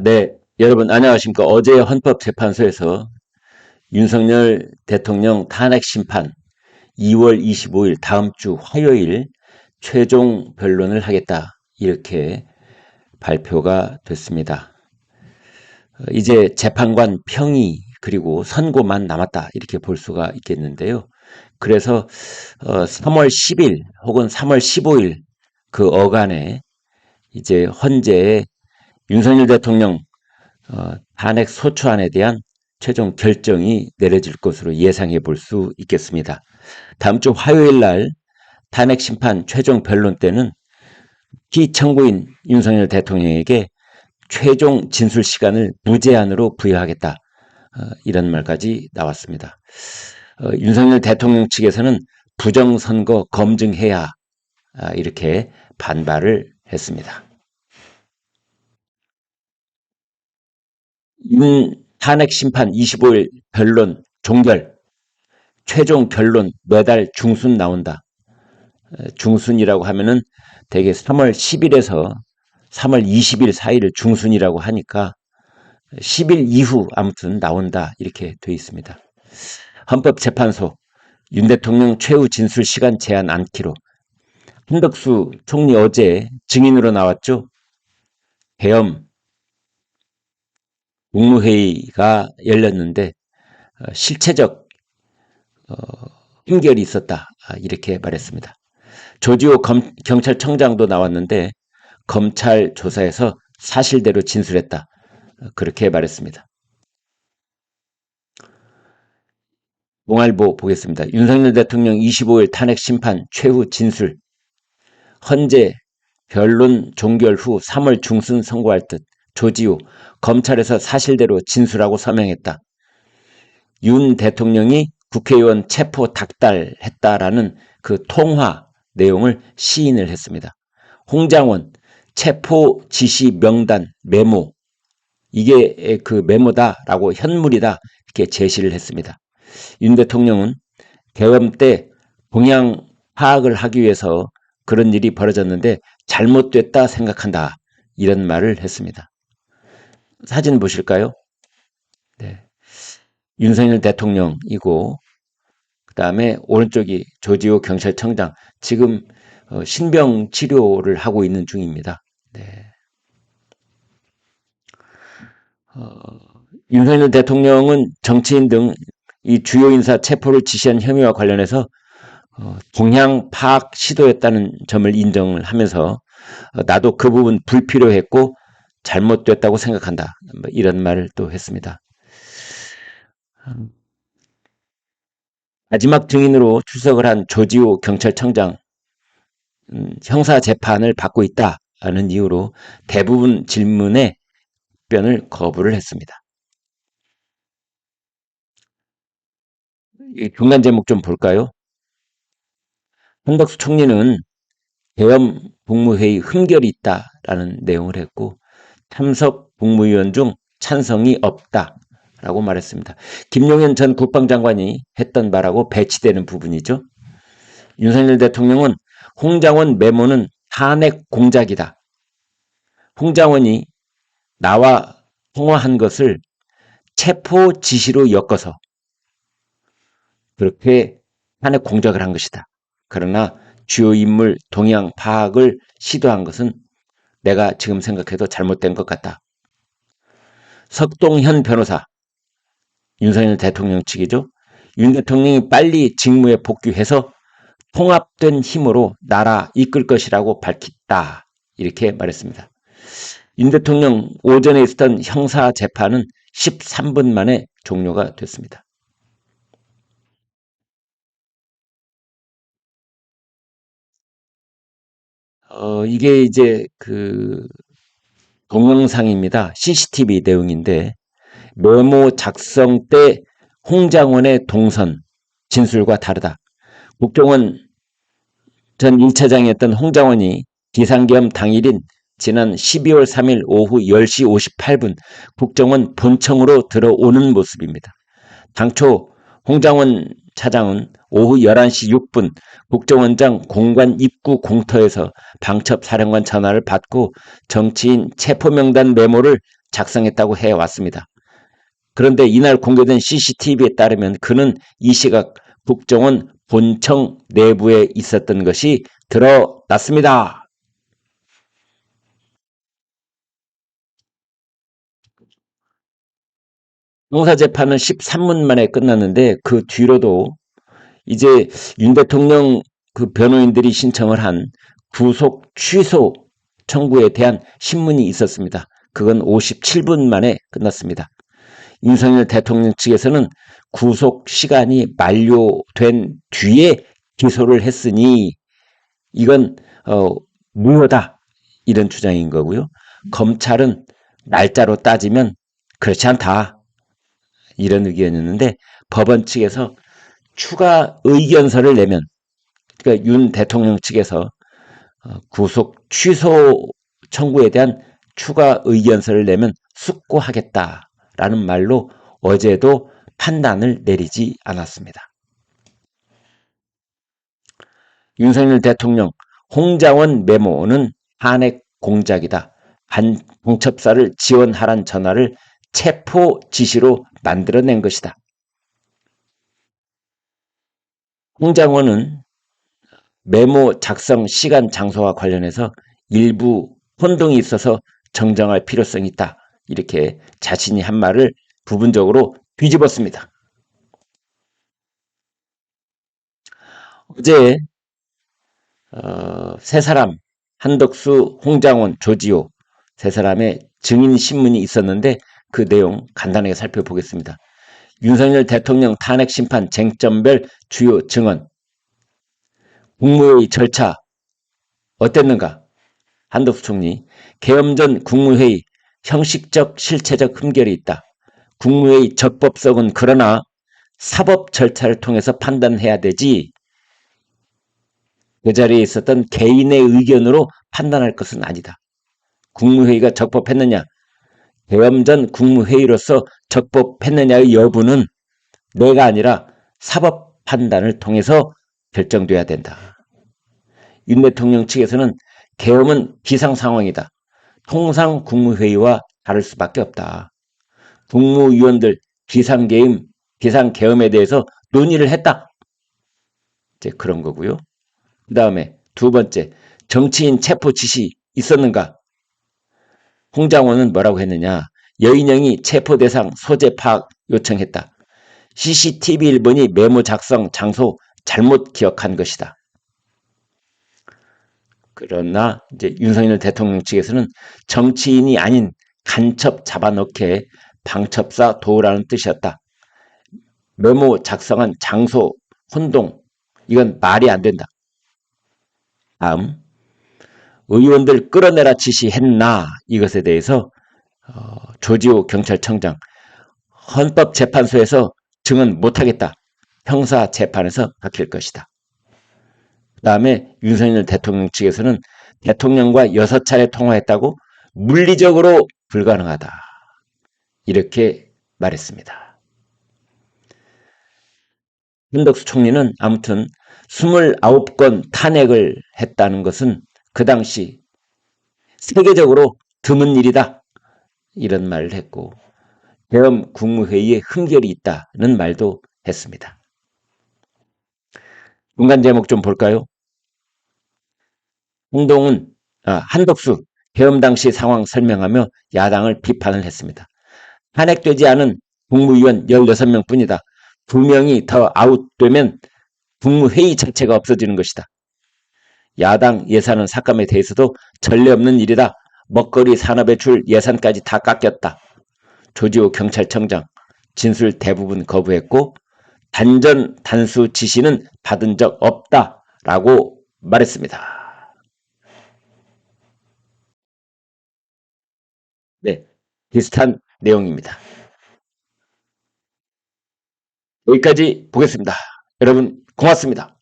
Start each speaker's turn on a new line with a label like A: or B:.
A: 네. 여러분 안녕하십니까. 어제 헌법재판소에서 윤석열 대통령 탄핵 심판 2월 25일 다음 주 화요일 최종 변론을 하겠다. 이렇게 발표가 됐습니다. 이제 재판관 평의 그리고 선고만 남았다. 이렇게 볼 수가 있겠는데요. 그래서 3월 10일 혹은 3월 15일 그 어간에 이제 헌재에 윤석열 대통령 탄핵 소추안에 대한 최종 결정이 내려질 것으로 예상해 볼 수 있겠습니다. 다음 주 화요일 날 탄핵 심판 최종 변론 때는 피청구인 윤석열 대통령에게 최종 진술 시간을 무제한으로 부여하겠다. 이런 말까지 나왔습니다. 윤석열 대통령 측에서는 부정선거 검증해야 이렇게 반발을 했습니다. 윤 탄핵 심판 25일 변론 종결 최종 결론 매달 중순 나온다. 중순이라고 하면은 대개 3월 10일에서 3월 20일 사이를 중순이라고 하니까 10일 이후 아무튼 나온다 이렇게 돼 있습니다. 헌법재판소 윤 대통령 최후 진술 시간 제한 않기로 한덕수 총리 어제 증인으로 나왔죠. 계엄 국무회의가 열렸는데 실체적 흠결이 있었다 이렇게 말했습니다. 조지호 경찰청장도 나왔는데 검찰 조사에서 사실대로 진술했다. 그렇게 말했습니다. 동아일보 보겠습니다. 윤석열 대통령 25일 탄핵 심판 최후 진술. 헌재 변론 종결 후 3월 중순 선고할 듯 조지호 검찰에서 사실대로 진술하고 서명했다. 윤 대통령이 국회의원 체포 닥달했다라는 그 통화 내용을 시인을 했습니다. 홍장원 체포 지시 명단 메모 이게 그 메모다라고 현물이다 이렇게 제시를 했습니다. 윤 대통령은 계엄 때 동향 파악을 하기 위해서 그런 일이 벌어졌는데 잘못됐다 생각한다 이런 말을 했습니다. 사진 보실까요? 네. 윤석열 대통령이고 그 다음에 오른쪽이 조지호 경찰청장 지금 신병 치료를 하고 있는 중입니다. 네. 윤석열 대통령은 정치인 등 이 주요 인사 체포를 지시한 혐의와 관련해서 동향 파악 시도했다는 점을 인정을 하면서 나도 그 부분 불필요했고 잘못됐다고 생각한다. 이런 말을 또 했습니다. 마지막 증인으로 출석을 한 조지호 경찰청장 형사 재판을 받고 있다는 이유로 대부분 질문에 답변을 거부를 했습니다. 중간 제목 좀 볼까요? 한덕수 총리는 계엄 국무회의 흠결이 있다라는 내용을 했고 참석 국무위원 중 찬성이 없다라고 말했습니다. 김용현 전 국방장관이 했던 말하고 배치되는 부분이죠. 윤석열 대통령은 홍장원 메모는 탄핵 공작이다. 홍장원이 나와 통화한 것을 체포 지시로 엮어서 그렇게 탄핵 공작을 한 것이다. 그러나 주요 인물 동향 파악을 시도한 것은 내가 지금 생각해도 잘못된 것 같다. 석동현 변호사, 윤석열 대통령 측이죠. 윤 대통령이 빨리 직무에 복귀해서 통합된 힘으로 나라 이끌 것이라고 밝혔다. 이렇게 말했습니다. 윤 대통령 오전에 있었던 형사 재판은 13분 만에 종료가 됐습니다. 이게 이제 그 동영상입니다. CCTV 내용인데 메모 작성 때 홍장원의 동선 진술과 다르다. 국정원 전 1차장이었던 홍장원이 비상계엄 당일인 지난 12월 3일 오후 10시 58분 국정원 본청으로 들어오는 모습입니다. 당초 홍장원 차장은 오후 11시 6분 국정원장 공관 입구 공터에서 방첩사령관 전화를 받고 정치인 체포명단 메모를 작성했다고 해왔습니다. 그런데 이날 공개된 CCTV에 따르면 그는 이 시각 국정원 본청 내부에 있었던 것이 드러났습니다. 형사재판은 13분 만에 끝났는데 그 뒤로도 이제 윤 대통령 그 변호인들이 신청을 한 구속 취소 청구에 대한 신문이 있었습니다. 그건 57분 만에 끝났습니다. 윤석열 대통령 측에서는 구속 시간이 만료된 뒤에 기소를 했으니 이건 무효다 이런 주장인 거고요. 검찰은 날짜로 따지면 그렇지 않다 이런 의견이었는데 법원 측에서 추가 의견서를 내면 그러니까 윤 대통령 측에서 구속 취소 청구에 대한 추가 의견서를 내면 숙고하겠다라는 말로 어제도 판단을 내리지 않았습니다. 윤석열 대통령 홍장원 메모는 탄핵 공작이다. 방첩사를 지원하란 전화를 체포 지시로 만들어낸 것이다. 홍장원은 메모 작성 시간 장소와 관련해서 일부 혼동이 있어서 정정할 필요성이 있다. 이렇게 자신이 한 말을 부분적으로 뒤집었습니다. 어제 세 사람 한덕수, 홍장원, 조지호 세 사람의 증인 신문이 있었는데 그 내용 간단하게 살펴보겠습니다. 윤석열 대통령 탄핵 심판 쟁점별 주요 증언 국무회의 절차 어땠는가? 한덕수 총리 계엄 전 국무회의 형식적 실체적 흠결이 있다. 국무회의 적법성은 그러나 사법 절차를 통해서 판단해야 되지 그 자리에 있었던 개인의 의견으로 판단할 것은 아니다. 국무회의가 적법했느냐 계엄 전 국무회의로서 적법했느냐의 여부는 내가 아니라 사법 판단을 통해서 결정돼야 된다. 윤 대통령 측에서는 계엄은 비상상황이다. 통상 국무회의와 다를 수밖에 없다. 국무위원들 비상계엄에 대해서 논의를 했다. 이제 그런 거고요. 그 다음에 두 번째, 정치인 체포 지시 있었는가? 홍장원은 뭐라고 했느냐? 여인영이 체포 대상 소재 파악 요청했다. CCTV 1번이 메모 작성 장소 잘못 기억한 것이다. 그러나 이제 윤석열 대통령 측에서는 정치인이 아닌 간첩 잡아넣게 방첩사 도우라는 뜻이었다. 메모 작성한 장소 혼동 이건 말이 안 된다. 다음 의원들 끌어내라 지시했나 이것에 대해서 조지호 경찰청장 헌법재판소에서 증언 못하겠다. 형사재판에서 밝힐 것이다. 그 다음에 윤석열 대통령 측에서는 대통령과 6차례 통화했다고 물리적으로 불가능하다. 이렇게 말했습니다. 한덕수 총리는 아무튼 29건 탄핵을 했다는 것은 그 당시 세계적으로 드문 일이다. 이런 말을 했고 계엄 국무회의에 흠결이 있다는 말도 했습니다. 중간 제목 좀 볼까요? 한덕수 계엄 당시 상황 설명하며 야당을 비판을 했습니다. 탄핵되지 않은 국무위원 16명 뿐이다. 2명이 더 아웃되면 국무회의 자체가 없어지는 것이다. 야당 예산은 삭감에 대해서도 전례 없는 일이다. 먹거리 산업에 줄 예산까지 다 깎였다. 조지호 경찰청장 진술 대부분 거부했고 단전 단수 지시는 받은 적 없다라고 말했습니다. 네, 비슷한 내용입니다. 여기까지 보겠습니다. 여러분 고맙습니다.